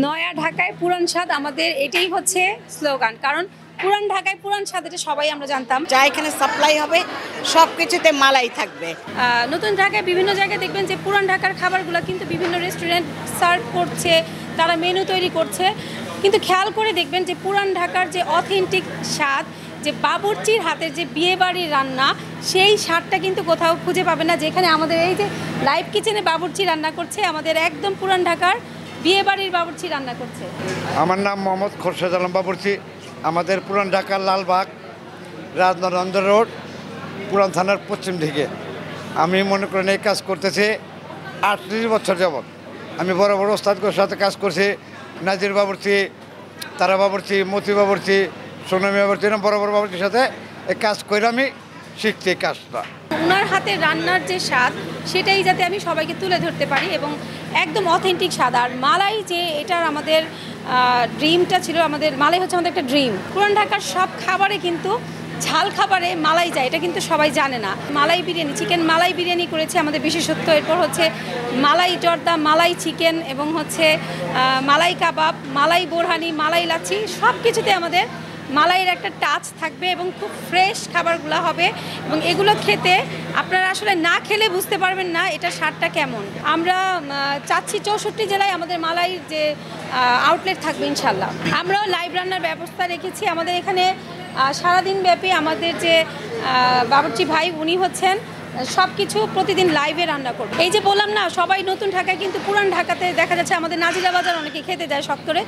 নয়া ঢাকায় পুরান স্বাদ আমাদের এটাই হচ্ছে স্লোগান। কারণ পুরান ঢাকায় পুরান স্বাদ এটা সবাই আমরা জানতাম। যা এখানে সাপ্লাই হবে সব কিছুতে মালাই থাকবে। নতুন ঢাকায় বিভিন্ন জায়গায় দেখবেন যে পুরান ঢাকার খাবারগুলো কিন্তু বিভিন্ন রেস্টুরেন্ট সার্ভ করছে, তারা মেনু তৈরি করছে, কিন্তু খেয়াল করে দেখবেন যে পুরান ঢাকার যে অথেন্টিক স্বাদ, যে বাবুর্চির হাতের যে বিয়েবাড়ির রান্না, সেই স্বাদটা কিন্তু কোথাও খুঁজে পাবে না। যেখানে আমাদের এই যে লাইভ কিচেনে বাবুর্চি রান্না করছে, আমাদের একদম পুরান ঢাকার বিয়েবাড়ির বাবুর্চি রান্না করছে। আমার নাম মোহাম্মদ খোরশেদ আলম বাবুর্চি। আমাদের পুরান ঢাকার লালবাগ রাজনন্দ রোড পুরান থানার পশ্চিম দিকে। আমি মনে করেন এই কাজ করতেছি 38 বছর যাবৎ। আমি বড় বড় ওস্তাদগুলোর সাথে কাজ করছি, নাজির বাবুর্চি, তারা বাবুর্চি, মতি বাবুর্চি, সোনামি বাবুর্চি, বড় বড় বাবুর্চির সাথে এই কাজ করে আমি শিখছি এই কাজটা। ওনার হাতে রান্নার যে স্বাদ, সেটাই যাতে আমি সবাইকে তুলে ধরতে পারি এবং একদম অথেন্টিক স্বাদ। আর মালাই যে এটার আমাদের ড্রিমটা ছিল, আমাদের মালাই হচ্ছে আমাদের একটা ড্রিম। পুরান ঢাকার সব খাবারে কিন্তু ঝাল খাবারে মালাই যায়, এটা কিন্তু সবাই জানে না। মালাই বিরিয়ানি, চিকেন মালাই বিরিয়ানি করেছে আমাদের বিশেষত্ব। এরপর হচ্ছে মালাই জর্দা, মালাই চিকেন এবং হচ্ছে মালাই কাবাব, মালাই বোরহানি, মালাই লাচ্ছি, সব কিছুতে আমাদের মালাইয়ের একটা টাচ থাকবে এবং খুব ফ্রেশ খাবারগুলো হবে। এবং এগুলো খেতে আপনারা আসলে না খেলে বুঝতে পারবেন না এটা স্বাদটা কেমন। আমরা চাচ্ছি 64 জেলায় আমাদের মালাইয়ের যে আউটলেট থাকবে ইনশাল্লাহ। আমরাও লাইভ রান্নার ব্যবস্থা রেখেছি। আমাদের এখানে সারাদিন ব্যাপী আমাদের যে বাবুর্চি ভাই, উনি হচ্ছেন সব কিছু প্রতিদিন লাইভে রান্না করবে। এই যে বললাম না, সবাই নতুন ঢাকায়, কিন্তু পুরান ঢাকাতে দেখা যাচ্ছে আমাদের নাজিরা বাজার অনেকে খেতে যায় শখ করে।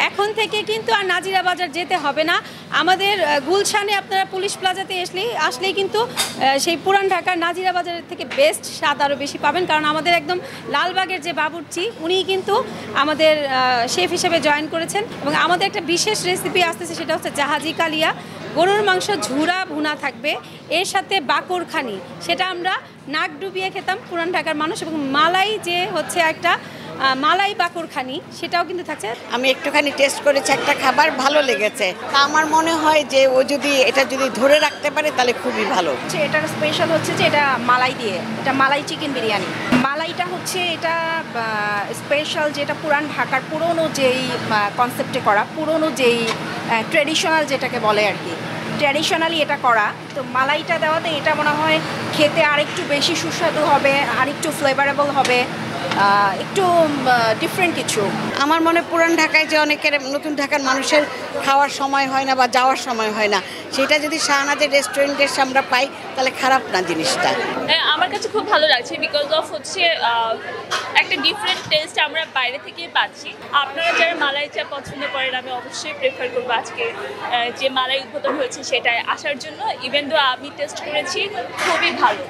এখন থেকে কিন্তু আর নাজিরা বাজার যেতে হবে না। আমাদের গুলশানে আপনারা পুলিশ প্লাজাতে আসলেই কিন্তু সেই পুরান ঢাকার নাজিরা বাজারের থেকে বেস্ট স্বাদ আরও বেশি পাবেন। কারণ আমাদের একদম লালবাগের যে বাবুর্চি, উনিই কিন্তু আমাদের শেফ হিসেবে জয়েন করেছেন। এবং আমাদের একটা বিশেষ রেসিপি আসতেছে, সেটা হচ্ছে জাহাজি কালিয়া। গরুর মাংস ঝুরা ভুনা থাকবে, এর সাথে বাকরখানি, সেটা আমরা নাক ডুবিয়ে খেতাম পুরান ঢাকার মানুষ। এবং মালাই যে হচ্ছে একটা মালাই বাকরখানি, সেটাও কিন্তু থাকছে। আমি একটুখানি টেস্ট করেছি, একটা খাবার ভালো লেগেছে। তা আমার মনে হয় যে ও যদি এটা ধরে রাখতে পারে তাহলে খুবই ভালো। এটার স্পেশাল হচ্ছে যে এটা মালাই দিয়ে, এটা মালাই চিকেন বিরিয়ানি। মালাইটা হচ্ছে এটা স্পেশাল, যেটা পুরান ঢাকার পুরনো যেই কনসেপ্টে করা, পুরনো যেই ট্রেডিশনাল যেটাকে বলে আর কি, ট্র্যাডিশনালি এটা করা। তো মালাইটা দেওয়াতে এটা মনে হয় খেতে আরেকটু বেশি সুস্বাদু হবে, আরেকটু ফ্লেভারেবল হবে, একটু ডিফারেন্ট কিছু। আমার মনে পুরান ঢাকায় যে অনেকের, নতুন ঢাকার মানুষের খাওয়ার সময় হয় না বা যাওয়ার সময় হয় না, সেটা যদি শাহনাজের রেস্টুরেন্টের আমরা পাই তাহলে খারাপ না জিনিসটা। আমার কাছে খুব ভালো লাগছে, বিকজ অফ হচ্ছে একটা ডিফারেন্ট টেস্ট আমরা বাইরে থেকে পাচ্ছি। আপনারা যারা মালাই চা পছন্দ করেন, আমি অবশ্যই প্রেফার করবো আজকে যে মালাই উদ্বোধন হয়েছে সেটাই আসার জন্য। ইভেন দো আমি টেস্ট করেছি, খুবই ভালো।